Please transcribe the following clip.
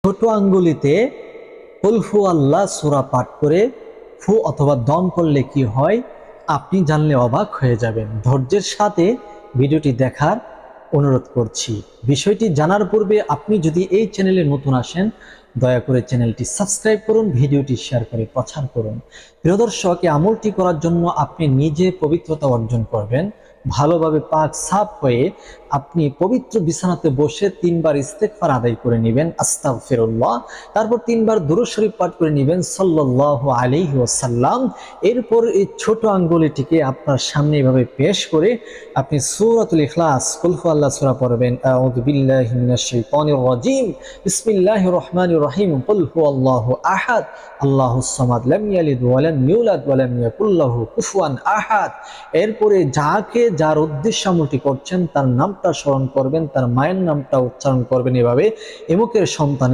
ছোট আঙ্গুলিতে কুল হু আল্লাহ সূরা পাঠ করে ফু অথবা দম করলে কি হয় আপনি জানলে অবাক হয়ে যাবেন। ধৈর্যের সাথে ভিডিওটি দেখার অনুরোধ করছি। বিষয়টি জানার পূর্বে আপনি যদি এই চ্যানেলে নতুন আসেন, দয়া করে চ্যানেলটি সাবস্ক্রাইব করুন, ভিডিওটি শেয়ার করে প্রচার করুন। প্রিয় দর্শক, এই আমলটি করার জন্য আপনি নিজে পবিত্রতা অর্জন করবেন। ভালোভাবে পাক সাফ হয়ে আপনি পবিত্র বিছানাতে বসে 3 বার ইস্তেগফার আদায় করে নেবেন, আস্তাগফিরুল্লাহ। তারপর 3 বার দুরূদ শরীফ পাঠ করে নেবেন, সাল্লাল্লাহু আলাইহি ওয়াসাল্লাম। এরপর এই ছোট আঙ্গুলিটিকে আপনার সামনে এভাবে পেশ করে আপনি সূরাতুল ইখলাস, কুল হু আল্লাহ সূরা পড়বেন। আউযু বিল্লাহি মিনাশ শাইতানির রাজীম, বিসমিল্লাহির রহমানির রহিম, কুল হু আল্লাহু আহাদ, আল্লাহুস সামাদ, লাম ইয়ালিদ ওয়া লাম ইউলাদ ওয়া লাম ইয়াকুল লাহু কুফুয়ান আহাদ। এরপরে যার উদ্দেশ্যে আমলটি করছেন তার নামটা স্মরণ করবেন, তার মায়ের নামটা উচ্চারণ করবেন। এভাবে এমুকের সন্তান